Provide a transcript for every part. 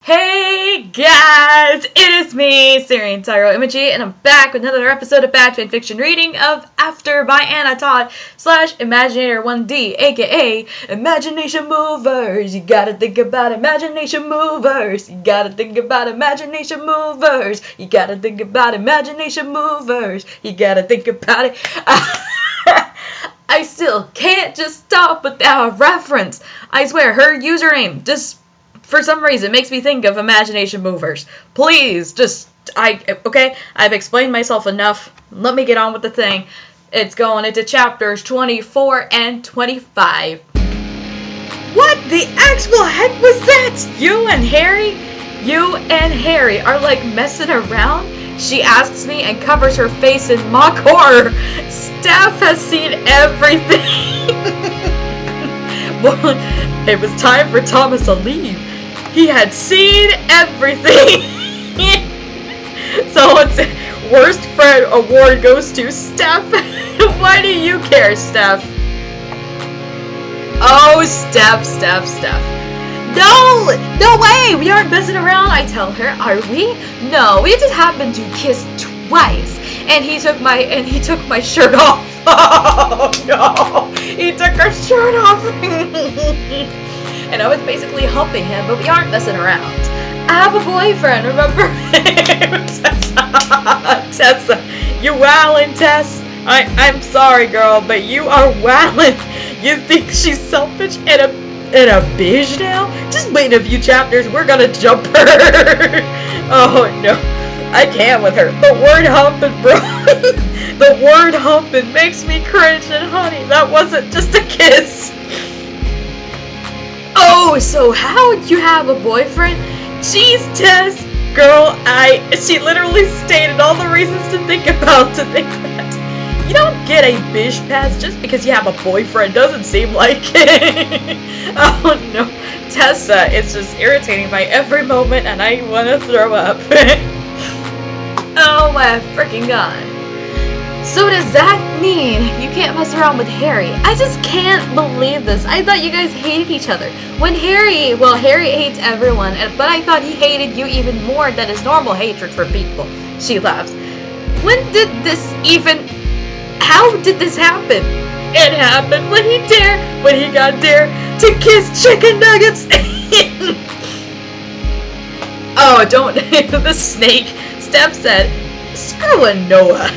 Hey guys, it is me, SearingSorrow, and I'm back with another episode of Bad Fanfiction reading of After by Anna Todd / Imaginator 1D, aka Imagination Movers. You gotta think about imagination movers. You gotta think about imagination movers. You gotta think about imagination movers. You gotta think about it. I still can't just stop without reference. I swear, her username just for some reason makes me think of imagination movers. Please, okay? I've explained myself enough. Let me get on with the thing. It's going into chapters 24 and 25. What the actual heck was that? You and Harry are like messing around? She asks me and covers her face in mock horror. Steph has seen everything. Well, it was time for Thomas to leave. He had seen everything. So it's worst friend award goes to Steph. Why do you care, Steph? Oh, Steph. No way, we aren't messing around, I tell her. Are we? No, we just happened to kiss twice. And he took my shirt off. Oh no, he took her shirt off. And I was basically humping him, but we aren't messing around. I have a boyfriend, remember? Tessa, you wildin', Tess. I'm sorry, girl, but you are wildin'. You think she's selfish and a bitch now? Just wait a few chapters, we're gonna jump her. Oh no, I can't with her. The word humping, bro. The word humping makes me cringe, and honey, that wasn't just a kiss. Oh, so how would you have a boyfriend? Jeez, Tess, girl, she literally stated all the reasons to think that. You don't get a bish pass just because you have a boyfriend, doesn't seem like it. Oh no, Tessa, it's just irritating by every moment and I want to throw up. Oh my freaking god. So does that mean you can't mess around with Harry? I just can't believe this. I thought you guys hated each other. Harry hates everyone, but I thought he hated you even more than his normal hatred for people. She laughs. How did this happen? It happened when he got dared to kiss chicken nuggets. Oh, don't, the snake. Steph said, screwing Noah.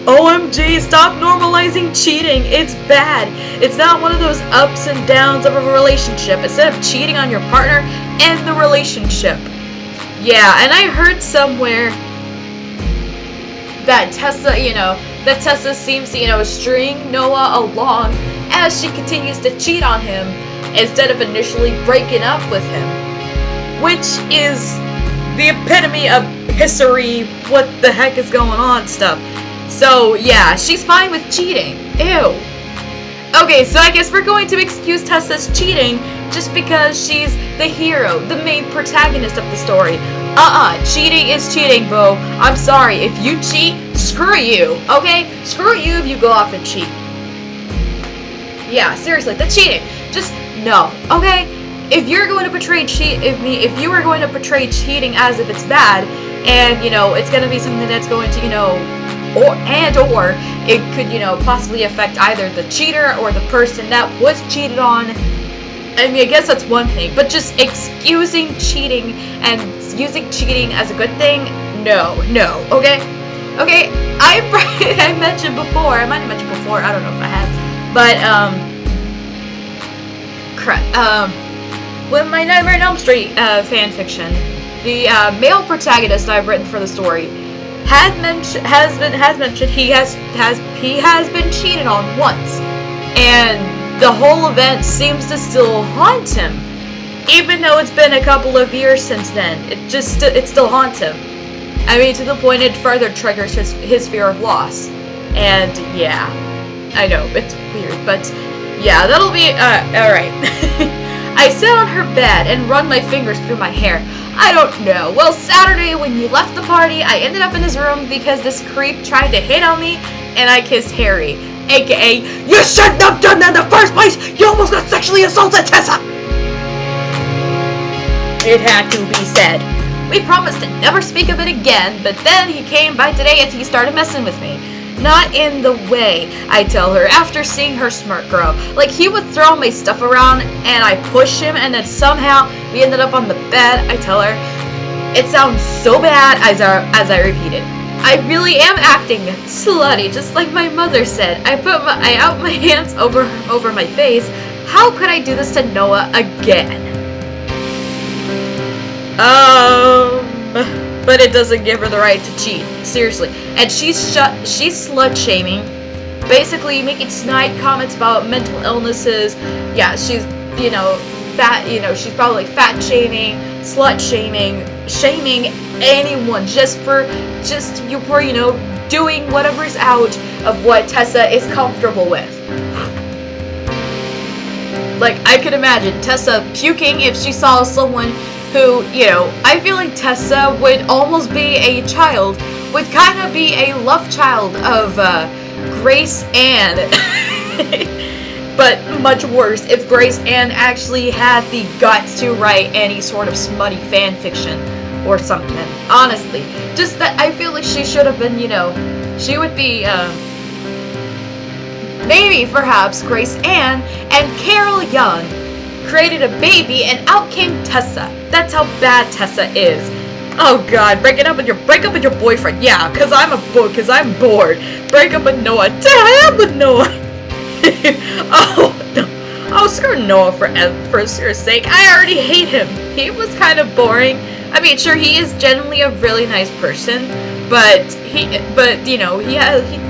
OMG, stop normalizing cheating. It's bad. It's not one of those ups and downs of a relationship. Instead of cheating on your partner, end the relationship. Yeah, and I heard somewhere that Tessa seems to, string Noah along as she continues to cheat on him instead of initially breaking up with him. Which is the epitome of pissery, what the heck is going on stuff. So, yeah, she's fine with cheating. Ew. Okay, so I guess we're going to excuse Tessa's cheating just because she's the hero, the main protagonist of the story. Cheating is cheating, bro. I'm sorry. If you cheat, screw you, okay? Screw you if you go off and cheat. Yeah, seriously, that's cheating. Just, no, okay? If you're going to portray if you were going to portray cheating as if it's bad, and, it's going to be something that's going to, or it could, possibly affect either the cheater or the person that was cheated on. I mean, I guess that's one thing, but just excusing cheating and using cheating as a good thing, no, okay? Okay, I mentioned before, I might have mentioned before, I don't know if I had, but, with my Nightmare on Elm Street fanfiction, the male protagonist I've written for the story has mentioned he has been cheated on once, and the whole event seems to still haunt him, even though it's been a couple of years since then. It still haunts him. I mean, to the point it further triggers his fear of loss. And yeah, I know it's weird, but yeah, that'll be alright. I sit on her bed and run my fingers through my hair. I don't know. Well, Saturday when you left the party, I ended up in his room because this creep tried to hit on me, and I kissed Harry. AKA, you shouldn't have done that in the first place! You almost got sexually assaulted, Tessa! It had to be said. We promised to never speak of it again, but then he came by today and he started messing with me. Not in the way, I tell her, after seeing her smirk grow. Like, he would throw my stuff around, and I push him, and then somehow we ended up on the bed, I tell her. It sounds so bad as I repeat it. I really am acting slutty, just like my mother said. I out my hands over my face. How could I do this to Noah again? But it doesn't give her the right to cheat. Seriously. And she's slut-shaming. Basically making snide comments about mental illnesses. Yeah, she's, fat, she's probably fat-shaming, slut-shaming, shaming anyone just for doing whatever's out of what Tessa is comfortable with. Like, I could imagine Tessa puking if she saw someone who, I feel like Tessa would almost be a child, would kind of be a love child of Grace Ann. But much worse if Grace Ann actually had the guts to write any sort of smutty fan fiction or something. Honestly, just that I feel like she should have been, she would be, maybe perhaps Grace Ann and Carol Young created a baby and out came Tessa. That's how bad Tessa is. Oh god, break up with your boyfriend. Yeah, cause I'm bored. Break up with Noah. Damn with Noah. Oh no. Oh, screw Noah for your sake. I already hate him. He was kind of boring. I mean, sure, he is generally a really nice person, but he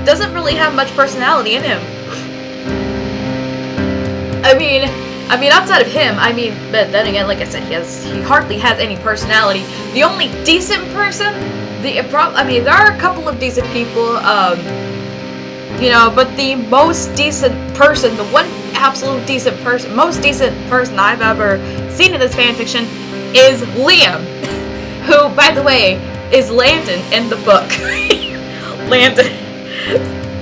doesn't really have much personality in him. I mean, outside of him, but then again, like I said, he hardly has any personality. The only decent person, there are a couple of decent people, but the most decent person, the one absolute decent person, most decent person I've ever seen in this fanfiction is Liam, who, by the way, is Landon in the book. Landon.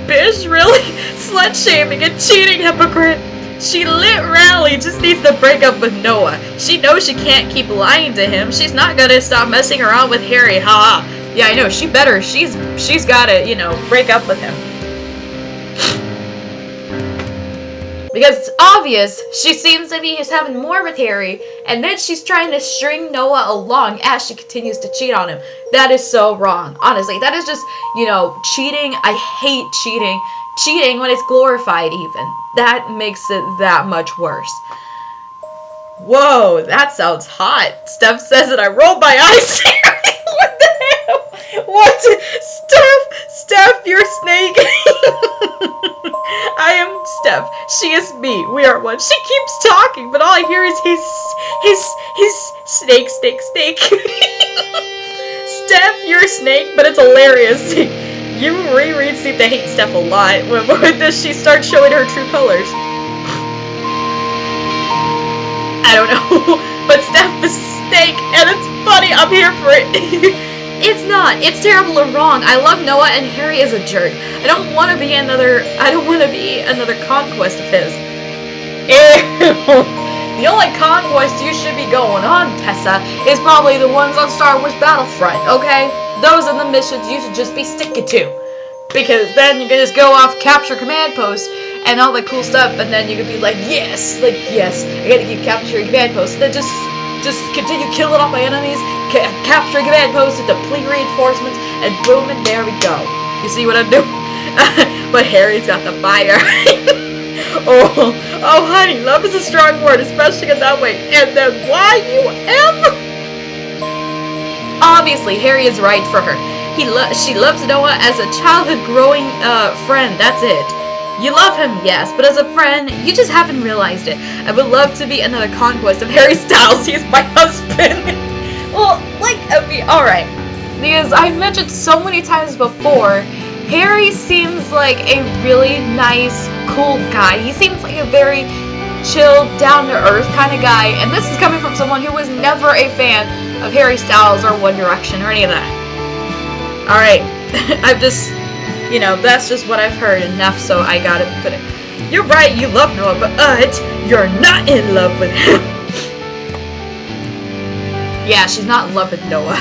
Bitch, really? Slut-shaming and cheating hypocrite. She literally just needs to break up with Noah. She knows she can't keep lying to him. She's not gonna stop messing around with Harry. Ha! Yeah, I know. She better. She's gotta, break up with him. Because it's obvious she seems to be having more with Harry, and then she's trying to string Noah along as she continues to cheat on him. That is so wrong. Honestly, that is just, cheating. I hate cheating. Cheating when it's glorified even. That makes it that much worse. Whoa, that sounds hot. Steph says that I rolled my eyes. What the hell? What? Steph, you're a snake. I am Steph. She is me. We are one. She keeps talking, but all I hear is his snake. Steph, you're a snake, but it's hilarious. You and Riri seem to hate Steph a lot. When does she start showing her true colors? I don't know. But Steph is a snake, and it's funny. I'm here for it. It's not. It's terrible or wrong. I love Noah, and Harry is a jerk. I don't want to be another conquest of his. Ew. The only conquest you should be going on, Tessa, is probably the ones on Star Wars Battlefront, okay? Those are the missions you should just be sticking to. Because then you can just go off, capture command post, and all that cool stuff, and then you can be like, yes, I gotta keep capturing command posts, and then just continue killing off my enemies, capturing command posts, and deplete reinforcements, and boom, and there we go. You see what I'm doing? But Harry's got the fire. Oh, honey, love is a strong word, especially in that way. And then Y-U-M? Obviously, Harry is right for her. She loves Noah as a childhood growing friend, that's it. You love him, yes, but as a friend, you just haven't realized it. I would love to be another conquest of Harry Styles. He's my husband. Well, alright. Because I've mentioned so many times before, Harry seems like a really nice, cool guy. He seems like a very chill, down-to-earth kind of guy, and this is coming from someone who was never a fan of Harry Styles or One Direction or any of that. Alright, I've just, that's just what I've heard enough, so I gotta put it. You're right, you love Noah, but you're not in love with him. Yeah, she's not in love with Noah.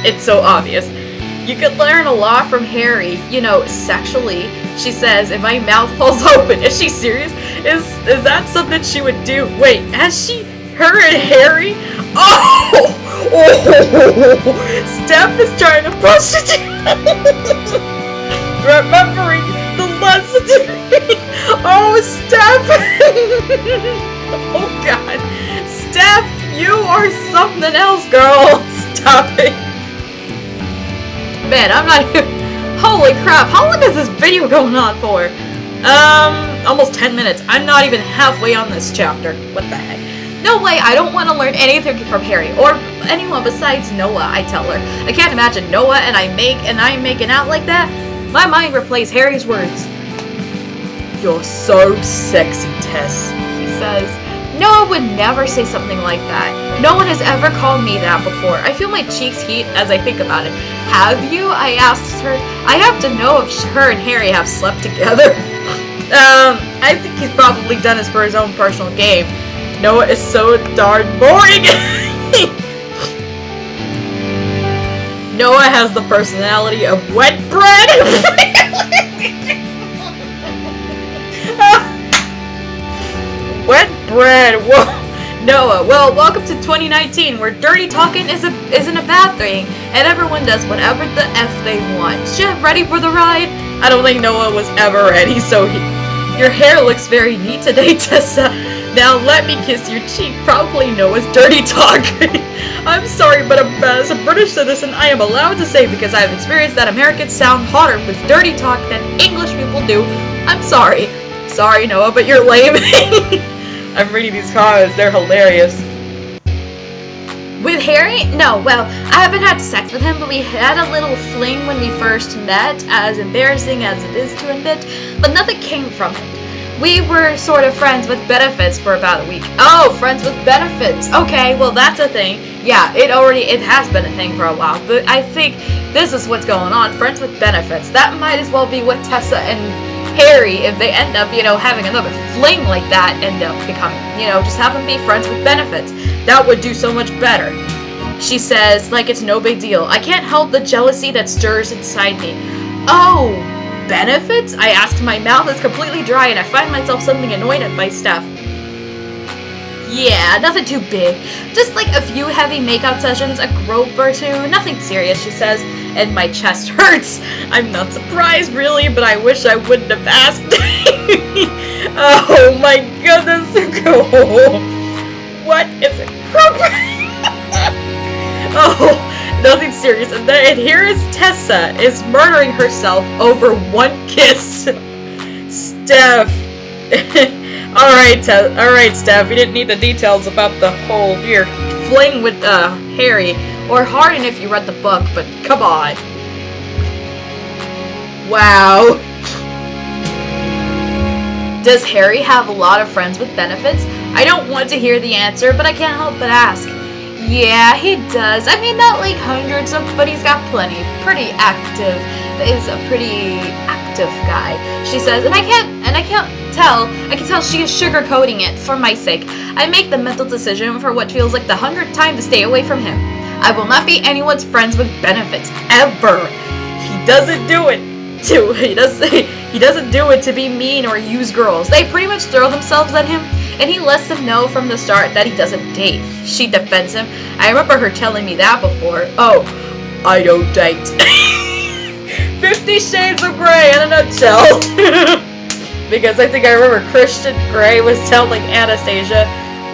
It's so obvious. You could learn a lot from Harry, you know, sexually. She says, if my mouth falls open. Is she serious? Is that something she would do? Wait, has she? Her and Harry? Oh! Steph is trying to prostitute. Remembering the lesson to me. Oh, Steph. Oh, God. Steph, you are something else, girl. Stop it. Man, I'm not even... Holy crap, how long is this video going on for? Almost 10 minutes. I'm not even halfway on this chapter. What the heck? No way, I don't want to learn anything from Harry, or anyone besides Noah, I tell her. I can't imagine Noah and I'm making out like that. My mind replays Harry's words. You're so sexy, Tess, he says. Noah would never say something like that. No one has ever called me that before. I feel my cheeks heat as I think about it. Have you? I asked her. I have to know if her and Harry have slept together. I think he's probably done this for his own personal game. Noah is so darn boring. Noah has the personality of wet bread. Wet bread. Whoa. Noah, well, welcome to 2019, where dirty talking isn't a bad thing, and everyone does whatever the F they want. Shit, ready for the ride? I don't think Noah was ever ready, so your hair looks very neat today, Tessa. Now let me kiss your cheek. Probably Noah's dirty talk. I'm sorry, but as a British citizen, I am allowed to say, because I've experienced that Americans sound hotter with dirty talk than English people do. I'm sorry. Sorry, Noah, but you're lame. I'm reading these comments, they're hilarious. With Harry? No, well, I haven't had sex with him, but we had a little fling when we first met, as embarrassing as it is to admit, but nothing came from it. We were sort of friends with benefits for about a week. Oh, friends with benefits. Okay, well, that's a thing. Yeah, it has been a thing for a while, but I think this is what's going on. Friends with benefits. That might as well be what Tessa and Harry, if they end up, having another fling like that, end up becoming, just have them be friends with benefits. That would do so much better. She says, like it's no big deal. I can't help the jealousy that stirs inside me. Oh, benefits? I ask. My mouth is completely dry and I find myself suddenly annoyed by stuff. Yeah, nothing too big. Just like a few heavy makeout sessions, a grope or two. Nothing serious, she says. And my chest hurts. I'm not surprised, really, but I wish I wouldn't have asked. Oh my goodness. What is it? Oh, nothing serious. And here is Tessa is murdering herself over one kiss. Steph. Alright, Steph. You didn't need the details about the whole weird fling with Harry. Or Harden if you read the book, but come on. Wow. Does Harry have a lot of friends with benefits? I don't want to hear the answer, but I can't help but ask. Yeah, he does. I mean, not like hundreds of, but he's got plenty. Pretty active. Is a pretty active guy, she says, and I can tell she is sugarcoating it for my sake. I make the mental decision for what feels like the 100th time to stay away from him. I will not be anyone's friends with benefits ever. He doesn't do it to be mean or use girls. They pretty much throw themselves at him, and he lets them know from the start that he doesn't date. She defends him. I remember her telling me that before. Oh, I don't date. 50 Shades of Grey in a nutshell. Because I think I remember Christian Grey was telling Anastasia,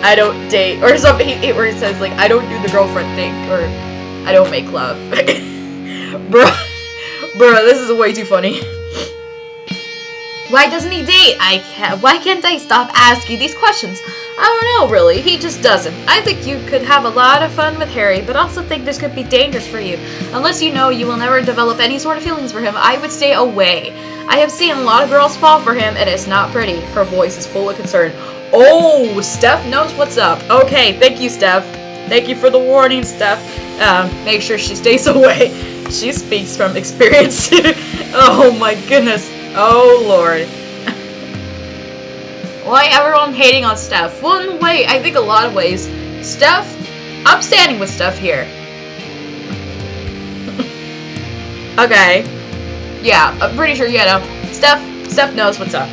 I don't date, or something, where he says, like, I don't do the girlfriend thing, or I don't make love. Bruh, this is way too funny. Why doesn't he date? Why can't I stop asking these questions? I don't know, really. He just doesn't. I think you could have a lot of fun with Harry, but also think this could be dangerous for you. Unless you know you will never develop any sort of feelings for him, I would stay away. I have seen a lot of girls fall for him, and it's not pretty. Her voice is full of concern. Oh, Steph knows what's up. Okay, thank you, Steph. Thank you for the warning, Steph. Make sure she stays away. She speaks from experience. Oh my goodness. Oh Lord. Why everyone hating on Steph? One way, I think a lot of ways. Steph, I'm standing with stuff here. Okay. Yeah, I'm pretty sure, Steph knows what's up.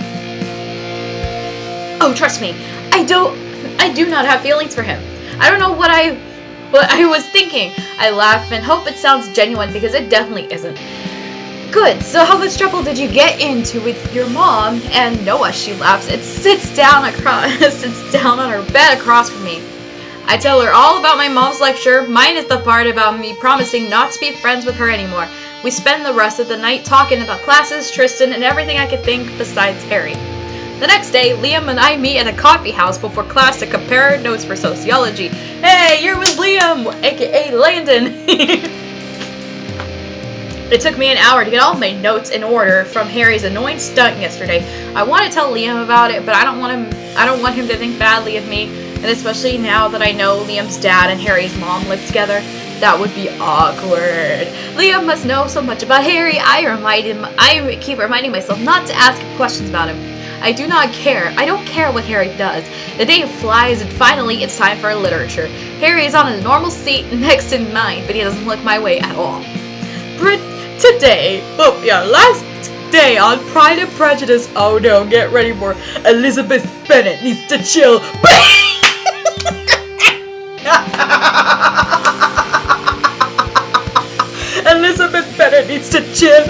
Oh, trust me, I do not have feelings for him. I don't know what I was thinking. I laugh and hope it sounds genuine because it definitely isn't. Good, so how much trouble did you get into with your mom? And Noah, she laughs. It sits down on her bed across from me. I tell her all about my mom's lecture, minus the part about me promising not to be friends with her anymore. We spend the rest of the night talking about classes, Tristan, and everything I could think besides Harry. The next day, Liam and I meet at a coffee house before class to compare notes for sociology. Hey, you're with Liam, aka Landon. It took me an hour to get all my notes in order from Harry's annoying stunt yesterday. I want to tell Liam about it, but I don't want him to think badly of me, and especially now that I know Liam's dad and Harry's mom live together. That would be awkward. Liam must know so much about Harry. I keep reminding myself not to ask him questions about him. I do not care. I don't care what Harry does. The day flies, and finally it's time for literature. Harry is on his normal seat next to mine, but he doesn't look my way at all. Today, last day on Pride and Prejudice. Oh no, get ready for Elizabeth Bennett needs to chill. Elizabeth Bennett needs to chill.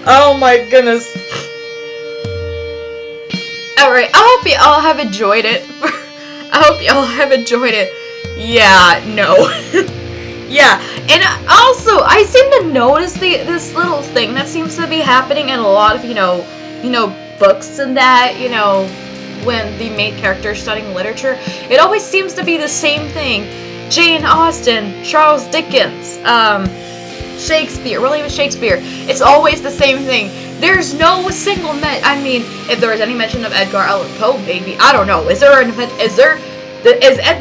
Oh my goodness. Alright, I hope you all have enjoyed it. Yeah, no. Yeah, and also, I seem to notice this little thing that seems to be happening in a lot of, books and that, when the main character is studying literature. It always seems to be the same thing. Jane Austen, Charles Dickens, William Shakespeare. It's always the same thing. There's no single if there is any mention of Edgar Allan Poe, maybe. I don't know. Is Edgar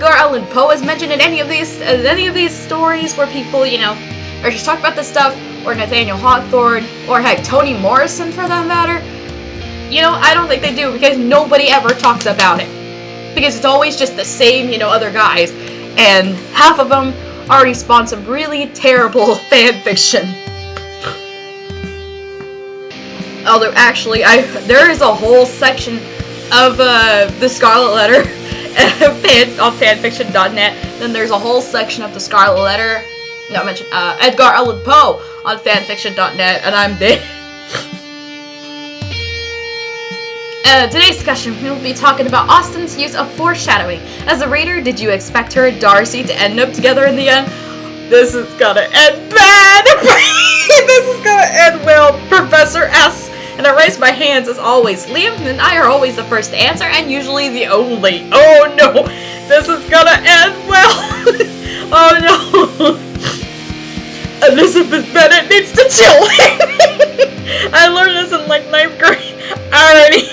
Allan Poe is mentioned in any of these stories where people, are just talking about this stuff, or Nathaniel Hawthorne, or heck, Toni Morrison for that matter? I don't think they do, because nobody ever talks about it. Because it's always just the same, other guys. And half of them already spawned some really terrible fan fiction. Although, actually, there is a whole section of the Scarlet Letter on fanfiction.net. Then there's a whole section of the Scarlet Letter, Edgar Allan Poe on fanfiction.net, and I'm there. Today's discussion, we will be talking about Austen's use of foreshadowing. As a reader, did you expect her and Darcy to end up together in the end? This is gonna end bad! This is gonna end well, Professor S. And I raise my hands as always. Liam and I are always the first to answer, and usually the only. Oh no! This is gonna end well! Oh no! Elizabeth Bennett needs to chill! I learned this in like 9th grade already.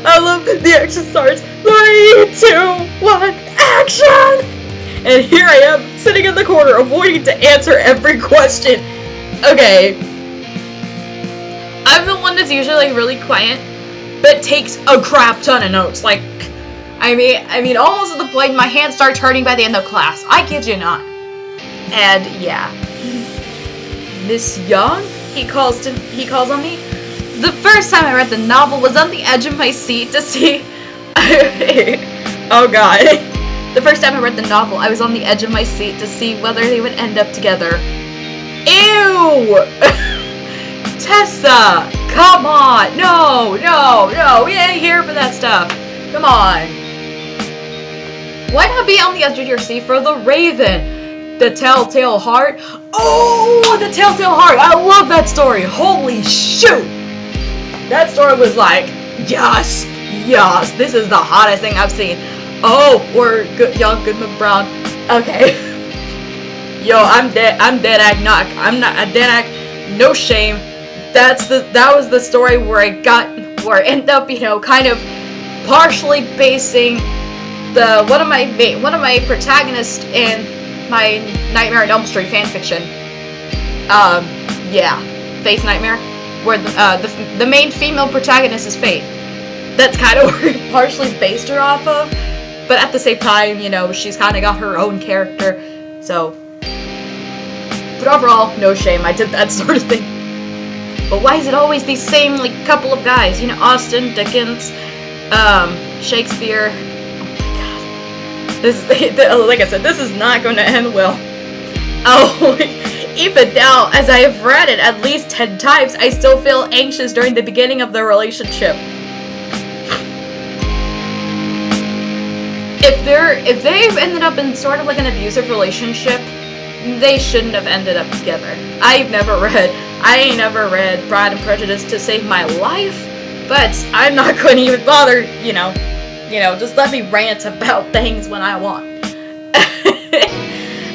I love the action starts. 3, 2, 1, action! And here I am, sitting in the corner, avoiding to answer every question. Okay. I'm the one that's usually really quiet, but takes a crap ton of notes. Like, I mean, almost at the point my hands start turning by the end of class. I kid you not. And yeah. Miss Young? He calls on me. The first time I read the novel was on the edge of my seat to see... Oh god. The first time I read the novel, I was on the edge of my seat to see whether they would end up together. Ew! Tessa! Come on! No! We ain't here for that stuff. Come on. Why not be on the edge of your seat for The Raven? The Telltale Heart? Oh! The Telltale Heart! I love that story! Holy shoot! That story was like, yes, this is the hottest thing I've seen. Oh, or Young Goodman Brown. Okay. Yo, I'm dead act. I'm not a dead act. No shame. That was the story where I ended up, kind of partially basing one of my protagonists in my Nightmare on Elm Street fanfiction. Yeah, Faith Nightmare, where the main female protagonist is Faith. That's kind of where I partially based her off of. but at the same time, you know, she's kind of got her own character, so. But overall, no shame, I did that sort of thing. But why is it always these same, like, couple of guys? You know, Austen, Dickens, Shakespeare. Oh my god. This is, like I said, this is not going to end well. Oh, even now, as I have read it at least 10 times, I still feel anxious during the beginning of the relationship. If they've ended up in sort of like an abusive relationship, they shouldn't have ended up together. I ain't never read Pride and Prejudice to save my life, but I'm not going to even bother, you know, just let me rant about things when I want.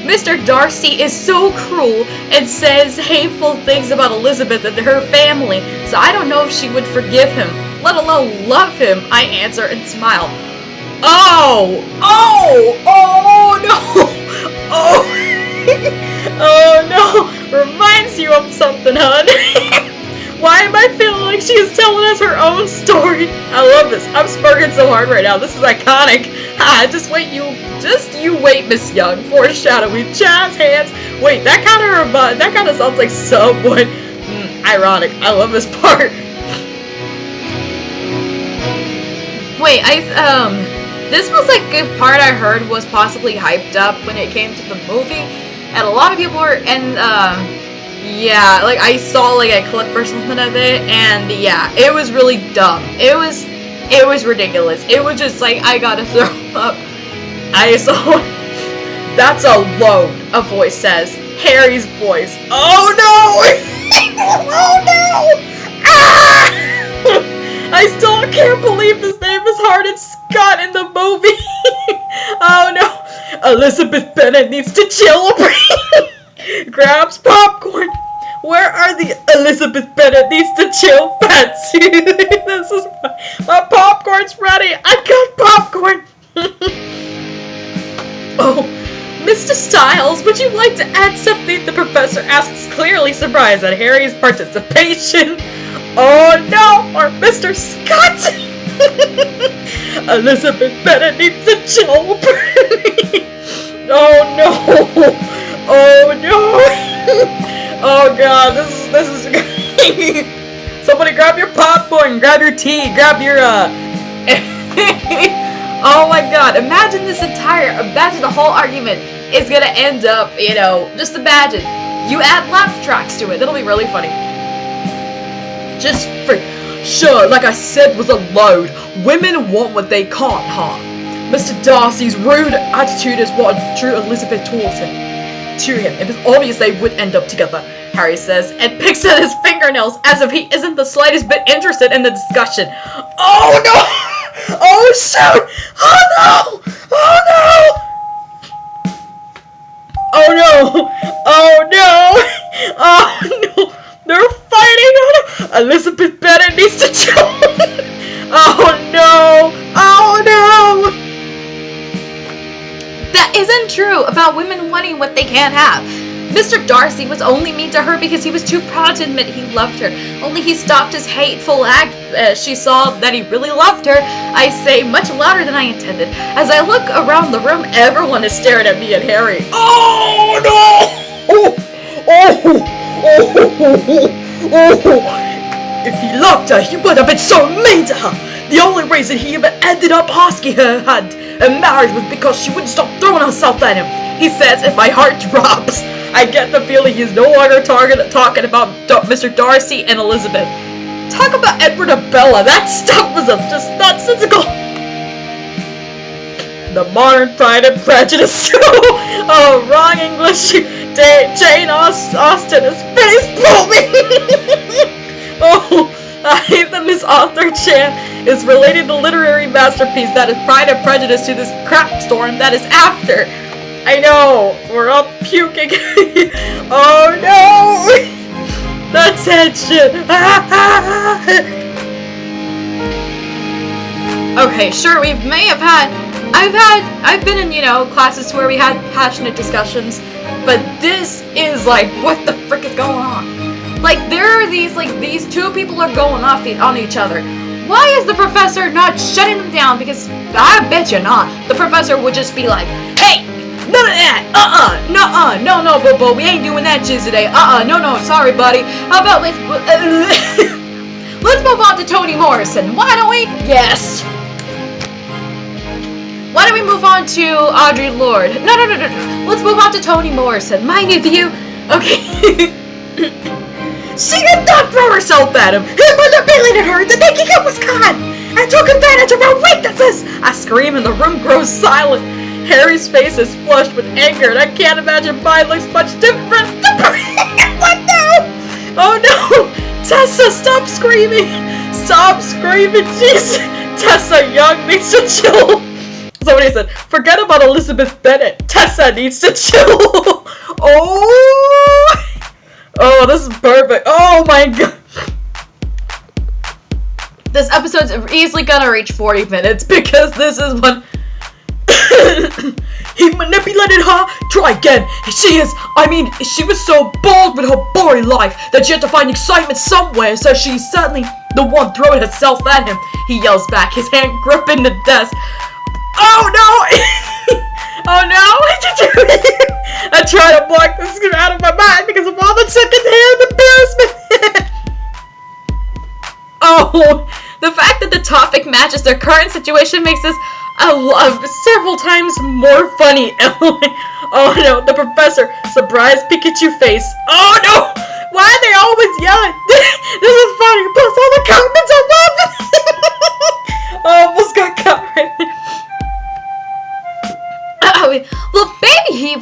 Mr. Darcy is so cruel and says hateful things about Elizabeth and her family, so I don't know if she would forgive him, let alone love him, I answer and smile. Oh no! Oh no! Reminds you of something, hon. Why am I feeling like she is telling us her own story? I love this. I'm smirking so hard right now. This is iconic. Just you wait, Miss Young. Foreshadowing, jazz hands. Wait, that kind of sounds like someone. Ironic. I love this part. Wait, this was like a part I heard was possibly hyped up when it came to the movie, and a lot of people were, yeah, like I saw like a clip or something of it, and yeah, it was really dumb. It was ridiculous. It was just like, I gotta throw up. I saw, that's a load, a voice says. Harry's voice. Oh no! Oh no! Ah! I still can't believe his name is Hardin Scott in the movie. Oh no! Elizabeth Bennett needs to chill. Grabs popcorn. Where are the Elizabeth Bennett needs to chill pets? This is my popcorn's ready. I got popcorn. Oh, Mr. Styles, would you like to add something? The professor asks, clearly surprised at Harry's participation. Oh no, or Mr. Scott. Elizabeth Bennett needs to chill. Oh no. Oh no! Oh god, this is somebody grab your popcorn, grab your tea, grab your oh my god, imagine the whole argument is gonna end up, you know, just imagine. You add laugh tracks to it, that'll be really funny. Sure, like I said was a load. Women want what they can't have. Mr. Darcy's rude attitude is what drew Elizabeth towards him. It was obvious they would end up together, Harry says, and picks at his fingernails as if he isn't the slightest bit interested in the discussion. Oh no! Oh shoot! Oh no! Oh no! Oh no! Oh no! Oh no! They're fighting! Oh no! Elizabeth Bennett needs to chill! Oh no! Oh no! That isn't true about women wanting what they can't have. Mr. Darcy was only mean to her because he was too proud to admit he loved her. Only he stopped his hateful act as she saw that he really loved her. I say much louder than I intended. As I look around the room, everyone is staring at me and Harry. Oh no! If he loved her, he would have been so mean to her. The only reason he even ended up asking her hand in marriage was because she wouldn't stop throwing herself at him. He says, if my heart drops, I get the feeling he's no longer talking about Mr. Darcy and Elizabeth. Talk about Edward and Bella. That stuff was just nonsensical. The modern Pride and Prejudice. Oh, wrong English. Jane Austen is face blooming. Oh. The Miss Author chant is related to literary masterpiece that is Pride and Prejudice to this crap storm that is after. I know, we're all puking. Oh no! That's headshot. Okay, sure, I've been in, you know, classes where we had passionate discussions, but this is like, what the frick is going on? Like, there are these two people are going off on each other. why is the professor not shutting them down? Because I bet you not. The professor would just be like, hey, none of that. No, Bobo, we ain't doing that shit today. No, sorry, buddy. How about let's move on to Toni Morrison. Why don't we? Yes. Why don't we move on to Audre Lorde? No. Let's move on to Toni Morrison. Mind you, okay. She did not throw herself at him. He manipulated her into thinking it was caught and took advantage of her weaknesses. I scream and the room grows silent. Harry's face is flushed with anger and I can't imagine mine looks much different. What now? Oh no! Tessa, stop screaming! Stop screaming, jeez! Tessa Young needs to chill. Somebody said, forget about Elizabeth Bennett. Tessa needs to chill. Oh, this is perfect. Oh my god. This episode's easily gonna reach 40 minutes because this is what he manipulated her. Try again. She was so bold with her boring life that she had to find excitement somewhere, so she's certainly the one throwing herself at him. He yells back, his hand gripping the desk. Oh no! Oh no! I try to block this out of my mind because of all the secondhand embarrassment. Oh, the fact that the topic matches their current situation makes this several times more funny. Oh no, the professor, surprise Pikachu face. Oh no! Why are they always yelling? This is funny, plus all the comments are laughing. I almost got caught right there. Well, maybe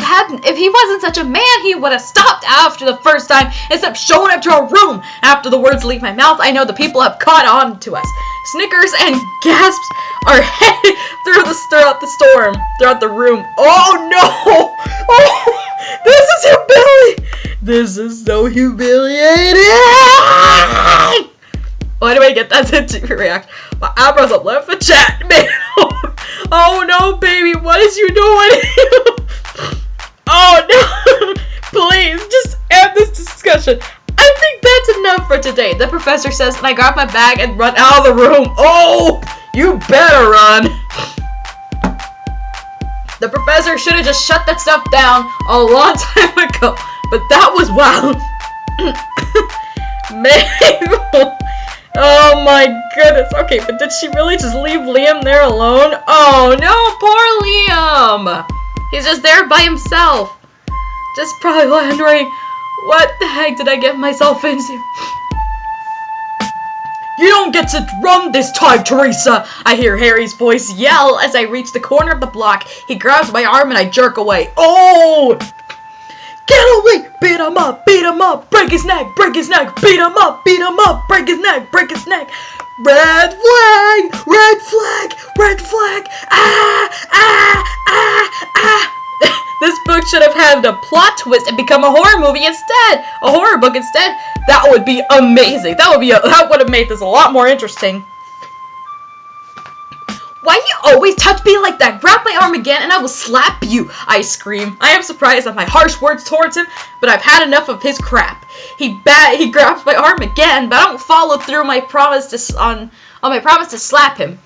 if he wasn't such a man, he would have stopped after the first time instead of showing up to our room. After the words leave my mouth, I know the people have caught on to us. Snickers and gasps are headed throughout the room. Oh no! Oh, this is humiliating! This is so humiliating! Why do I get that to react? My eyebrows have left the chat, man. Oh no, baby, what is you doing? Oh no! Please, just end this discussion. I think that's enough for today, the professor says, and I grab my bag and run out of the room. Oh, you better run. The professor should have just shut that stuff down a long time ago, but that was wild. Mabel. Oh my goodness. Okay, but did she really just leave Liam there alone? Oh no, poor Liam. He's just there by himself. Just probably wondering, what the heck did I get myself into? You don't get to run this time, Teresa! I hear Harry's voice yell as I reach the corner of the block. He grabs my arm and I jerk away. Oh! Get away! Beat him up! Beat him up! Break his neck! Break his neck! Beat him up! Beat him up! Break his neck! Break his neck! Red flag! Red flag! Red flag! Ah! Ah! Ah! Ah! This book should have had a plot twist and become a horror movie instead! A horror book instead! That would be amazing! That would have made this a lot more interesting. Why you always touch me like that? Grab my arm again and I will slap you! I scream. I am surprised at my harsh words towards him, but I've had enough of his crap. He grabs my arm again, but I don't follow through on my promise to slap him.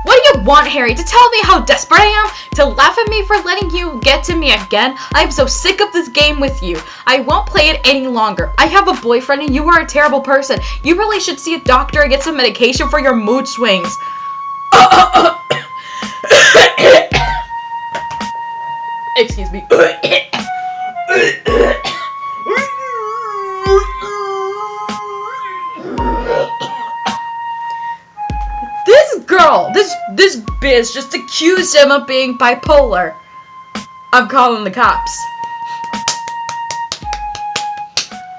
What do you want, Harry? To tell me how desperate I am? To laugh at me for letting you get to me again? I am so sick of this game with you. I won't play it any longer. I have a boyfriend and you are a terrible person. You really should see a doctor and get some medication for your mood swings. Excuse me. This bitch just accused him of being bipolar. I'm calling the cops.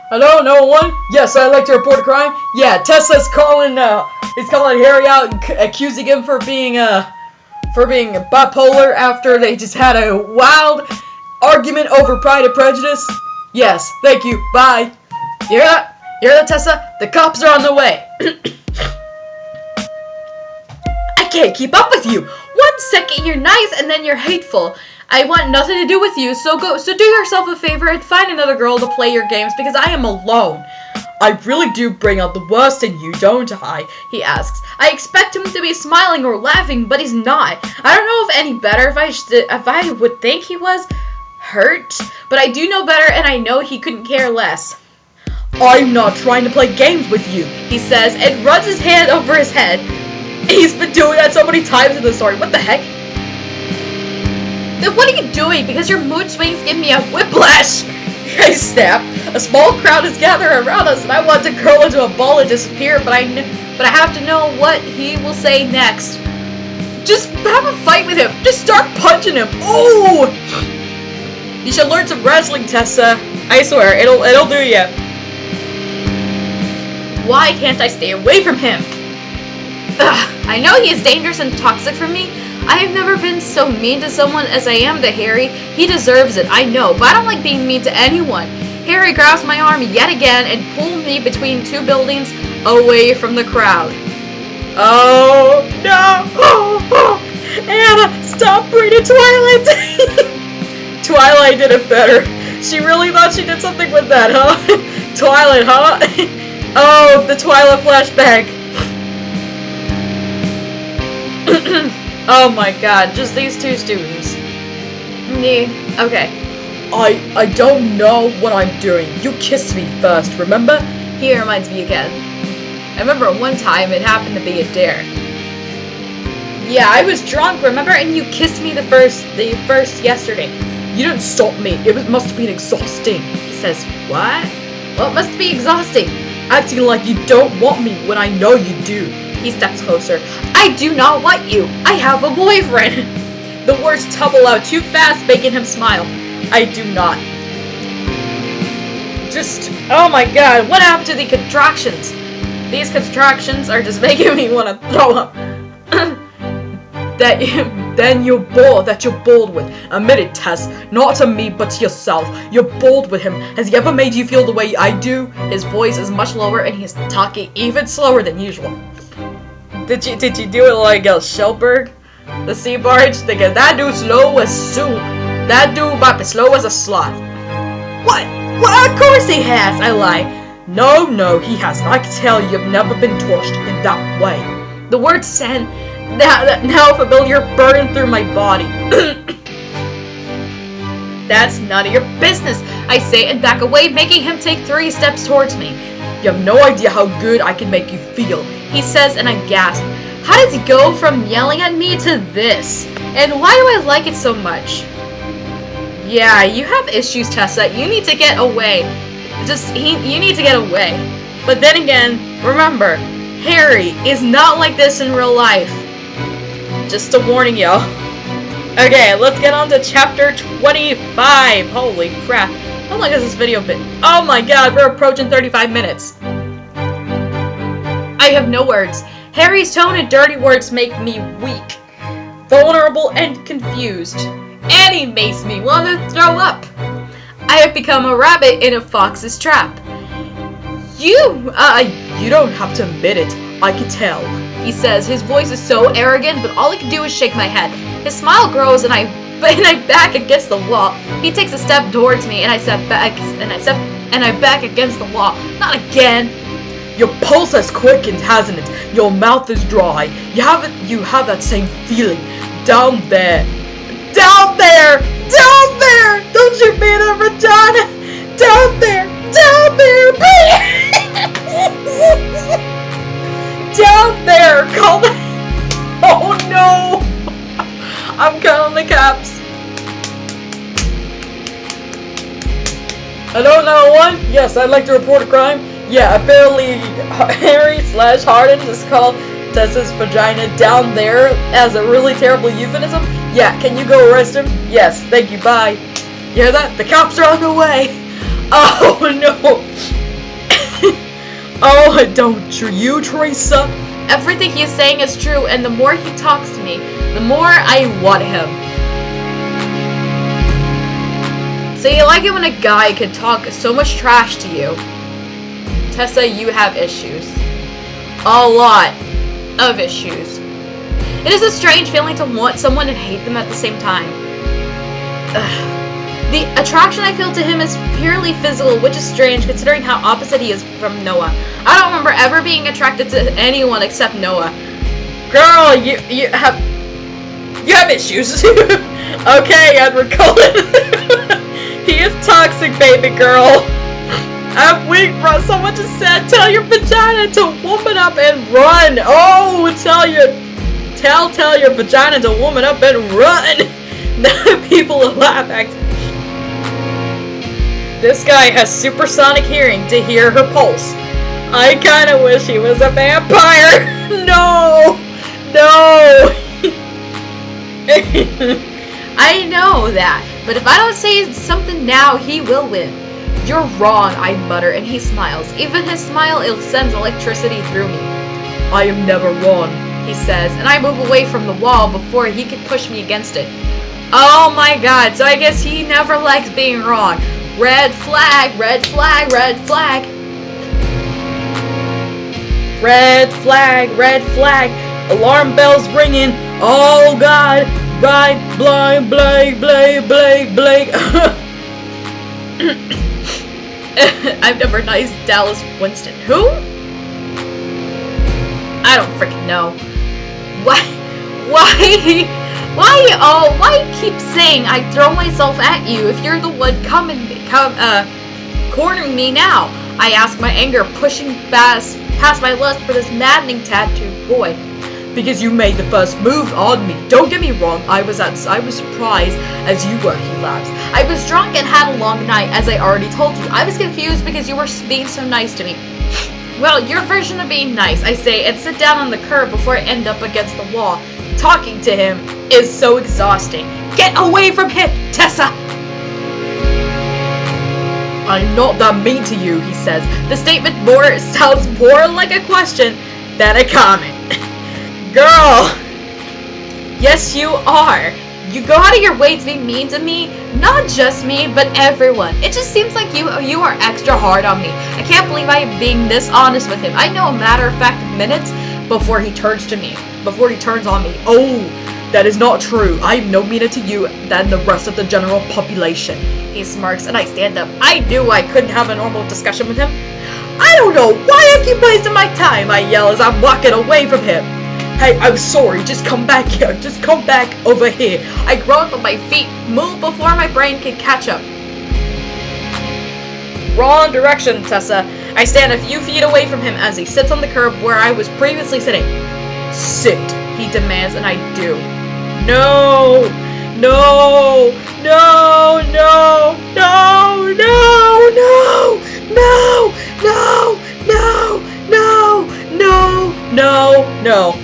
Hello, no one? Yes, I'd like to report a crime. Yeah, Tessa's calling Harry out and accusing him for being bipolar after they just had a wild argument over Pride and Prejudice. Yes, thank you. Bye. You hear that? You hear that, Tessa? The cops are on the way. I can't keep up with you. 1 second you're nice and then you're hateful. I want nothing to do with you, so do yourself a favor and find another girl to play your games because I am alone. I really do bring out the worst in you, don't I? He asks. I expect him to be smiling or laughing, but he's not. I don't know if any better if I would think he was hurt, but I do know better, and I know he couldn't care less. I'm not trying to play games with you, he says, and runs his hand over his head. He's been doing that so many times in the story. What the heck? Then what are you doing? Because your mood swings give me a whiplash. I snap. A small crowd is gathered around us, and I want to curl into a ball and disappear, but I have to know what he will say next. Just have a fight with him. Just start punching him. Oh! You should learn some wrestling, Tessa. I swear, it'll do ya. Why can't I stay away from him? Ugh, I know he is dangerous and toxic for me. I have never been so mean to someone as I am to Harry. He deserves it, I know, but I don't like being mean to anyone. Harry grabs my arm yet again and pulls me between two buildings away from the crowd. Oh, no! Oh. Anna, stop reading Twilight! Twilight did it better. She really thought she did something with that, huh? Twilight, huh? Oh, the Twilight flashback. Oh my god, just these two students. Okay. I don't know what I'm doing. You kissed me first, remember? He reminds me again. I remember one time it happened to be a dare. Yeah, I was drunk, remember? And you kissed me the first yesterday. You didn't stop me. It must have been exhausting. He says, what? Well, it must be exhausting. Acting like you don't want me when I know you do. He steps closer. I do not want you. I have a boyfriend. The words tumble out too fast, making him smile. I do not. Oh my god, what happened to the contractions? These contractions are just making me want to throw up. That you're bold with. Admit it, Tess. Not to me, but to yourself. You're bold with him. Has he ever made you feel the way I do? His voice is much lower and he's talking even slower than usual. Did you do it like a Shellberg? The sea barge? Thinking that dude slow as soup. That dude about as slow as a sloth. What? Well, of course he has, I lie. No, he hasn't. I can tell you've never been torched in that way. The word send now familiar burn through my body. That's none of your business, I say and back away, making him take 3 steps towards me. You have no idea how good I can make you feel, he says, and I gasp. How did he go from yelling at me to this? And why do I like it so much? Yeah, you have issues, Tessa. You need to get away. You need to get away. But then again, remember, Harry is not like this in real life. Just a warning, y'all. Okay, let's get on to chapter 25. Holy crap. How long has this video been? Oh my god, we're approaching 35 minutes. I have no words. Harry's tone and dirty words make me weak, vulnerable, and confused. And he makes me want to throw up. I have become a rabbit in a fox's trap. You don't have to admit it. I can tell, he says. His voice is so arrogant, but all I can do is shake my head. His smile grows, and I back against the wall. He takes a step towards me, and I back against the wall. Not again. Your pulse has quickened, hasn't it? Your mouth is dry. You have that same feeling down there. Down there! Down there! Don't you mean it, Madonna? Down there! Down there! Down there! Call the... Oh no! I'm calling the cops. I don't know one? Yes, I'd like to report a crime. Yeah, apparently Harry/Harden just called Tessa's vagina down there as a really terrible euphemism. Yeah, can you go arrest him? Yes, thank you, bye. You hear that? The cops are on the way. Oh no. Oh, don't you, Teresa? Everything he's saying is true, and the more he talks to me, the more I want him. So you like it when a guy can talk so much trash to you. Tessa, you have issues. A lot of issues. It is a strange feeling to want someone and hate them at the same time. Ugh. The attraction I feel to him is purely physical, which is strange considering how opposite he is from Noah. I don't remember ever being attracted to anyone except Noah. Girl, you have issues. Okay, Edward Cullen. He is toxic, baby girl. I'm weak, bro. Someone just said, tell your vagina to woman up and run. Oh, tell your vagina to woman up and run. Now people will laugh at. This guy has supersonic hearing to hear her pulse. I kinda wish he was a vampire. No. I know that, but if I don't say something now, he will win. You're wrong, I mutter, and he smiles. Even his smile, it sends electricity through me. I am never wrong, he says, and I move away from the wall before he can push me against it. Oh my god, so I guess he never likes being wrong. Red flag, red flag, red flag. Red flag, red flag. Alarm bells ringing. Oh god. Right, blind, Blake. I've never nice Dallas Winston. Who? I don't freaking know. Why keep saying I throw myself at you if you're the one cornering me now? I ask, my anger pushing past my lust for this maddening tattooed boy. Because you made the first move on me. Don't get me wrong, I was surprised as you were, he laughs. I was drunk and had a long night, as I already told you. I was confused because you were being so nice to me. Well, your version of being nice, I say, and sit down on the curb before I end up against the wall. Talking to him is so exhausting. Get away from him, Tessa! I'm not that mean to you, he says. The statement sounds more like a question than a comment. Girl! Yes, you are. You go out of your way to be mean to me. Not just me, but everyone. It just seems like you are extra hard on me. I can't believe I am being this honest with him. I know a matter of fact minutes before he turns on me. Oh, that is not true. I am no meaner to you than the rest of the general population. He smirks and I stand up. I knew I couldn't have a normal discussion with him. I don't know why I keep wasting my time, I yell as I'm walking away from him. Hey, I'm sorry, just come back here. Just come back over here. I groan but my feet move before my brain can catch up. Wrong direction, Tessa. I stand a few feet away from him as he sits on the curb where I was previously sitting. Sit, he demands, and I do. No! No! No! No! No! No! No! No! No! No! No! No! No! No!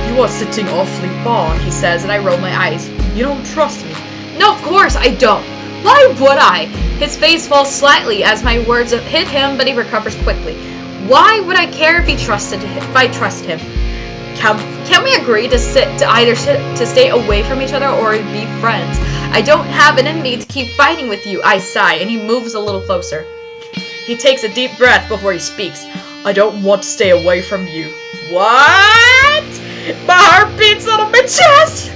You are sitting awfully far, he says, and I roll my eyes. You don't trust me. No, of course I don't. Why would I? His face falls slightly as my words hit him, but he recovers quickly. Why would I care if I trust him? Can we agree to stay away from each other or be friends? I don't have it in me to keep fighting with you, I sigh, and he moves a little closer. He takes a deep breath before he speaks. I don't want to stay away from you. What? My heart beats out of my chest!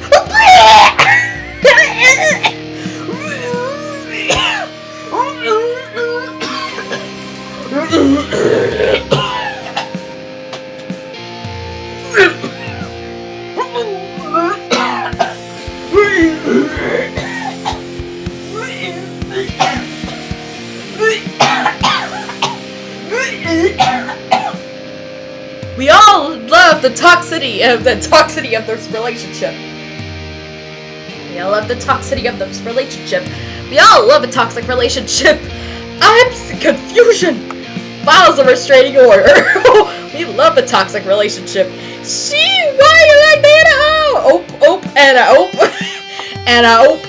We all love the toxicity of this relationship. We all love the toxicity of this relationship. We all love a toxic relationship. I'm confusion. Files a restraining order. We love the toxic relationship. See, why are I there? And oh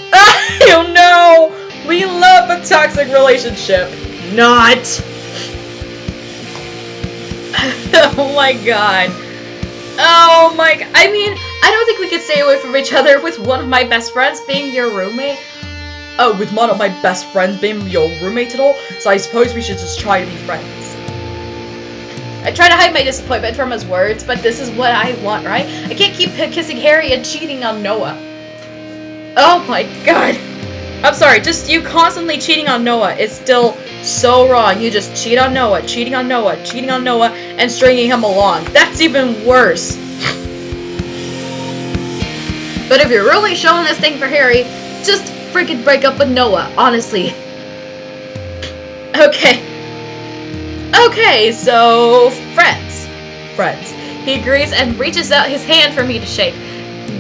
no. We love a toxic relationship. Not. Oh my god. Oh my god. I mean, I don't think we could stay away from each other with one of my best friends being your roommate. Oh, with one of my best friends being your roommate at all? So I suppose we should just try to be friends. I try to hide my disappointment from his words, but this is what I want, right? I can't keep kissing Harry and cheating on Noah. Oh my god. I'm sorry, just you constantly cheating on Noah is still so wrong. You just cheat on Noah, cheating on Noah, cheating on Noah, and stringing him along. That's even worse. But if you're really showing this thing for Harry, just freaking break up with Noah, honestly. Okay, so friends. He agrees and reaches out his hand for me to shake.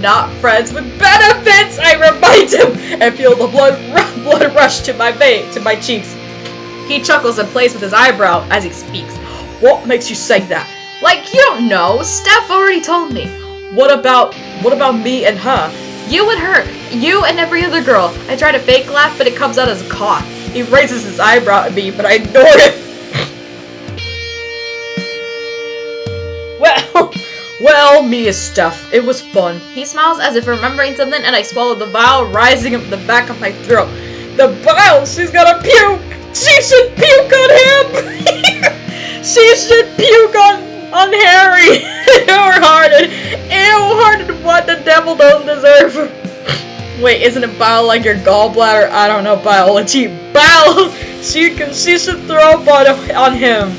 Not friends with benefits, I remind him, and feel the blood rush to my cheeks. He chuckles and plays with his eyebrow as he speaks. What makes you say that? Like, you don't know. Steph already told me. What about me and her? You and her. You and every other girl. I try to fake laugh, but it comes out as a cough. He raises his eyebrow at me, but I ignore it. Well, me is Steph. It was fun. He smiles as if remembering something, and I swallow the bile rising up the back of my throat. The bile? She's gonna puke! She should puke on him! She should puke on Harry! Ew-hearted! Ew-hearted, what the devil don't deserve! Wait, isn't it bile like your gallbladder? I don't know biology. Bile! She should throw up on him.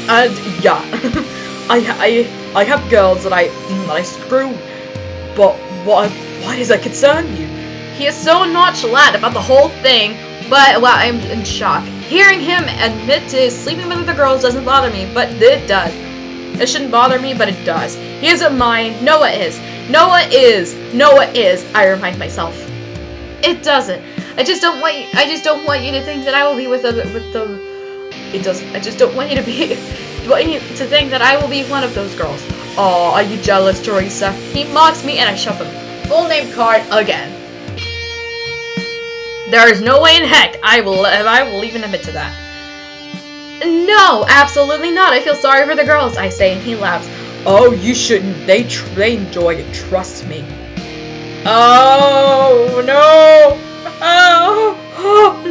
And yeah, I have girls that I screw, but why does that concern you? He is so nonchalant about the whole thing, but well, I'm in shock. Hearing him admit to sleeping with other girls doesn't bother me, but it does. It shouldn't bother me, but it does. He isn't mine. Noah is. Noah is. Noah is. I remind myself. It doesn't. I just don't want you to think that I will be with the. It doesn't. I just don't want you to think that I will be one of those girls. Aw, are you jealous, Teresa? He mocks me and I shove him. Full name card again. There is no way in heck I will even admit to that. No, absolutely not. I feel sorry for the girls, I say, and he laughs. Oh, you shouldn't. They enjoy it. Trust me. Oh no. Oh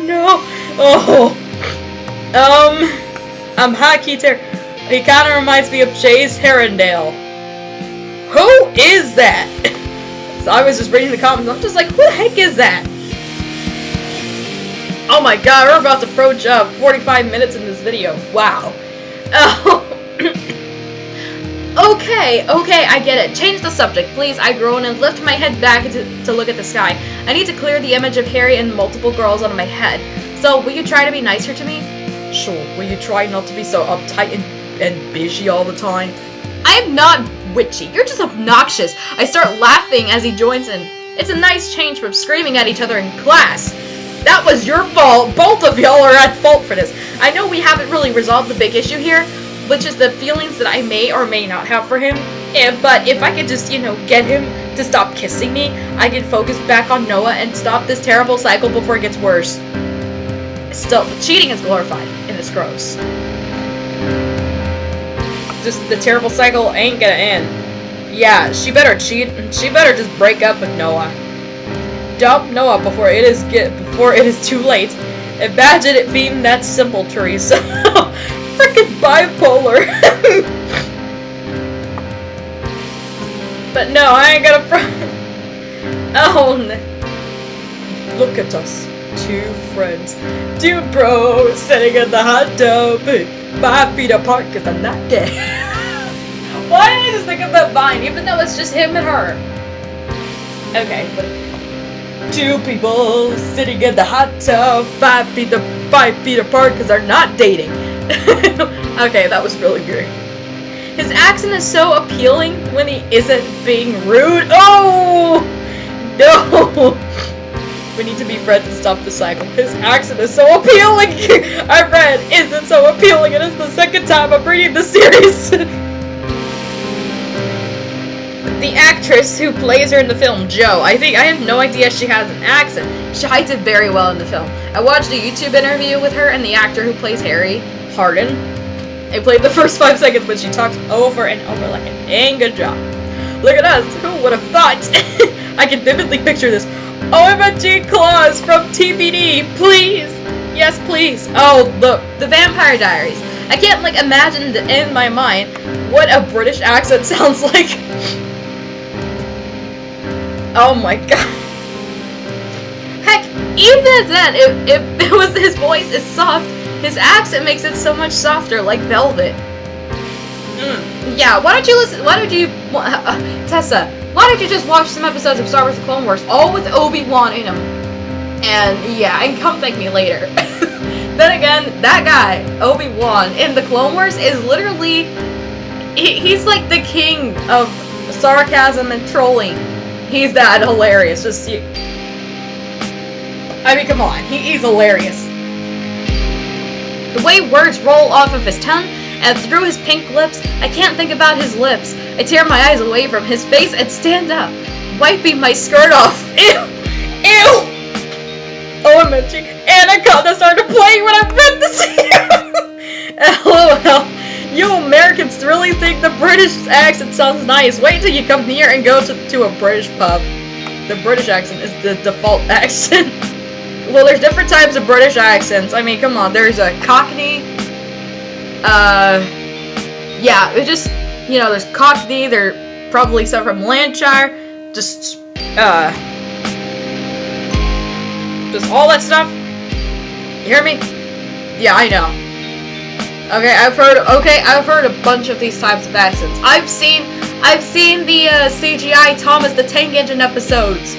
no. Oh. Hi, Keater. He kind of reminds me of Chase Herondale. Who is that? So I was just reading the comments. I'm just like, who the heck is that? Oh my god, we're about to approach 45 minutes in this video. Wow. Okay, I get it. Change the subject, please. I groan and lift my head back to look at the sky. I need to clear the image of Harry and multiple girls out of my head. So, will you try to be nicer to me? Sure. Will you try not to be so uptight and bitchy all the time? I am not witchy. You're just obnoxious. I start laughing as he joins in. It's a nice change from screaming at each other in class. That was your fault. Both of y'all are at fault for this. I know we haven't really resolved the big issue here, which is the feelings that I may or may not have for him. But if I could just, get him to stop kissing me, I can focus back on Noah and stop this terrible cycle before it gets worse. Still, cheating is glorified, and it's gross. Just the terrible cycle ain't gonna end. Yeah, she better cheat, and she better just break up with Noah. Dump Noah before it is too late. Imagine it being that simple, Teresa. Frickin' bipolar. But no, I ain't gonna Oh, look at us. Two friends. Two bros sitting in the hot tub 5 feet apart because I'm not gay. Why did I just think of that vine, even though it's just him and her? Okay, but two people sitting in the hot tub 5 feet apart because they're not dating. Okay, that was really great. His accent is so appealing when he isn't being rude. Oh! No! We need to be friends and stop the cycle. His accent is so appealing! I read, isn't so appealing, and it's the second time I'm reading the series. The actress who plays her in the film, Jo, I have no idea she has an accent. She hides it very well in the film. I watched a YouTube interview with her and the actor who plays Harry, Harden. I played the first 5 seconds, but she talks over and over like an dang good job. Look at us, who would have thought? I can vividly picture this. OMG Claus from TVD, please! Yes, please! Oh, look, the Vampire Diaries. I can't, imagine in my mind what a British accent sounds like. Oh my god. Heck, even then, if it was his voice is soft, his accent makes it so much softer, like velvet. Yeah, why don't you Tessa, why don't you just watch some episodes of Star Wars The Clone Wars, all with Obi-Wan in them? And yeah, and come thank me later. Then again, that guy, Obi-Wan, in The Clone Wars is literally, he's like the king of sarcasm and trolling. He's that hilarious, I mean, come on, he's hilarious. The way words roll off of his tongue and through his pink lips, I can't think about his lips. I tear my eyes away from his face and stand up, wiping my skirt off. Ew! Ew! OMG, Anaconda started playing when I read this. LOL. You Americans really think the British accent sounds nice. Wait till you come here and go to a British pub. The British accent is the default accent. Well, there's different types of British accents. I mean, come on. There's a Cockney. Yeah, it just, you know, there's Cockney. They're probably some from Lancashire. Just all that stuff. You hear me? Yeah, I know. Okay, I've heard a bunch of these types of accents. I've seen the CGI Thomas the Tank Engine episodes.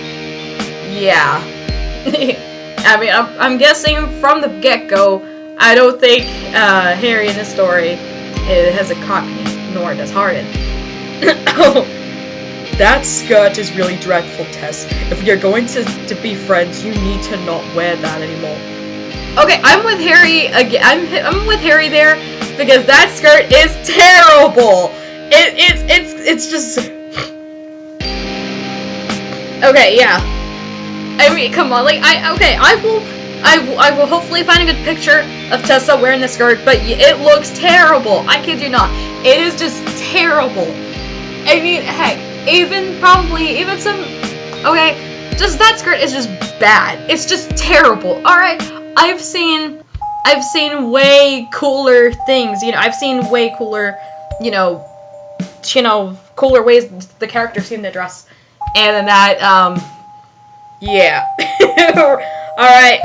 Yeah. I mean, I'm guessing from the get-go, I don't think Harry in this story has a Cockney, nor does Hardin. Oh, that skirt is really dreadful, Tess. If you're going to be friends, you need to not wear that anymore. Okay, I'm with Harry again. I'm with Harry there because that skirt is terrible. It's just. Okay, yeah. I mean, come on, like I will hopefully find a good picture of Tessa wearing the skirt, but it looks terrible. I kid you not. It is just terrible. I mean, heck, even some. Okay, just that skirt is just bad. It's just terrible. All right. I've seen way cooler things, you know, I've seen way cooler, cooler ways the characters seem to dress, and that, yeah. Alright.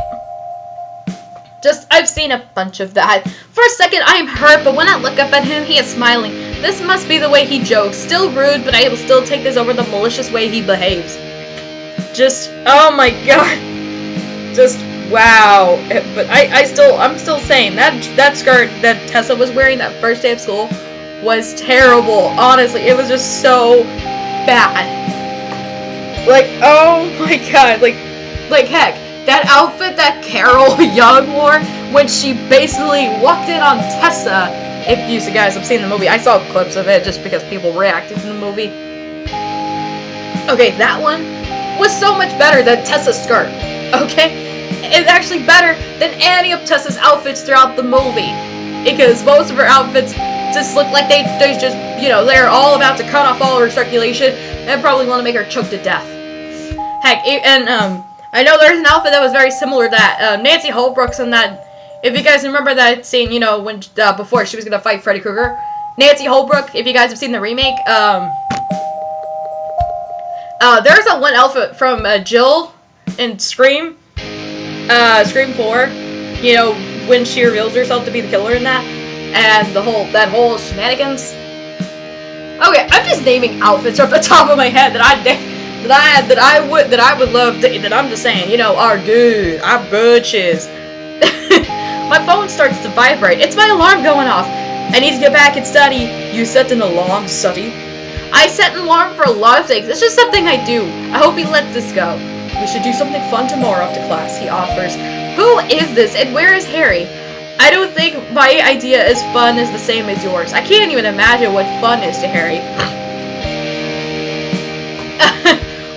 I've seen a bunch of that. For a second, I am hurt, but when I look up at him, he is smiling. This must be the way he jokes. Still rude, but I will still take this over the malicious way he behaves. Oh my god. Wow, but I'm still saying that skirt that Tessa was wearing that first day of school was terrible. Honestly, it was just so bad. Like, oh my god, like heck, that outfit that Carol Young wore when she basically walked in on Tessa. If you guys have seen the movie, I saw clips of it just because people reacted to the movie. Okay, that one was so much better than Tessa's skirt. Okay. It's actually better than any of Tessa's outfits throughout the movie, because most of her outfits just look like they just, they're all about to cut off all her circulation and probably want to make her choke to death. Heck, and I know there's an outfit that was very similar to that. Nancy Holbrook's in that. If you guys remember that scene, when before she was gonna fight Freddy Krueger, Nancy Holbrook. If you guys have seen the remake, there's that one outfit from Jill in Scream. Scream 4, when she reveals herself to be the killer in that, and that whole shenanigans. Okay, I'm just naming outfits off the top of my head that I would love to, that I'm just saying, are good, are butches. My phone starts to vibrate. It's my alarm going off. I need to get back and study. You set an alarm, study? I set an alarm for a lot of things. It's just something I do. I hope he lets this go. We should do something fun tomorrow after class, he offers. Who is this, and where is Harry? I don't think my idea as fun is the same as yours. I can't even imagine what fun is to Harry.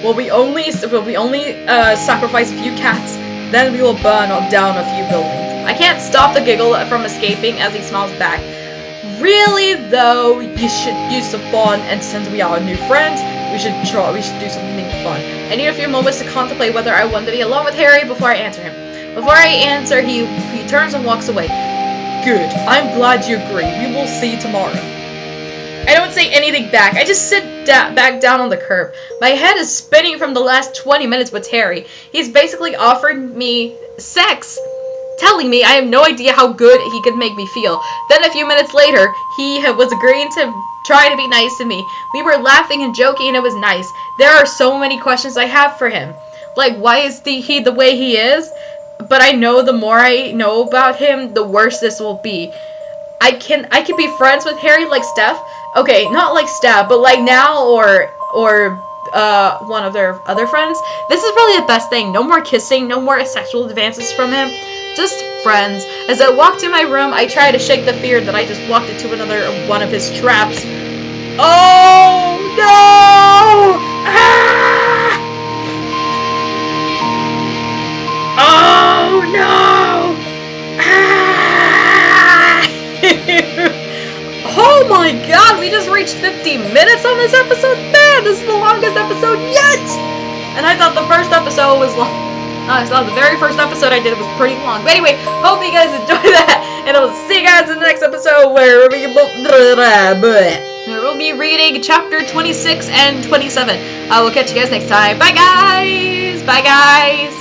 Will we only sacrifice a few cats, then we will burn down a few buildings. I can't stop the giggle from escaping as he smiles back. Really, though, you should use some fun, and since we are new friends, we should do something fun. I need a few moments to contemplate whether I want to be alone with Harry before I answer him. Before I answer, he turns and walks away. Good. I'm glad you agree. We will see tomorrow. I don't not say anything back. I just sit back down on the curb. My head is spinning from the last 20 minutes with Harry. He's basically offered me sex, telling me I have no idea how good he could make me feel. Then a few minutes later, he was agreeing to try to be nice to me. We were laughing and joking, and it was nice. There are so many questions I have for him. Like, why is he the way he is? But I know the more I know about him, the worse this will be. I can be friends with Harry like Steph. Okay, not like Steph, but like now or one of their other friends. This is probably the best thing. No more kissing, no more sexual advances from him. Just friends. As I walked to my room, I tried to shake the fear that I just walked into another one of his traps. Oh no! Ah! Oh no! Ah! Oh my god, we just reached 50 minutes on this episode? Man, this is the longest episode yet! And I thought the first episode was long. I thought the very first episode I did was pretty long. But anyway, hope you guys enjoy that. And I will see you guys in the next episode where we'll be reading chapter 26 and 27. I will catch you guys next time. Bye guys! Bye guys!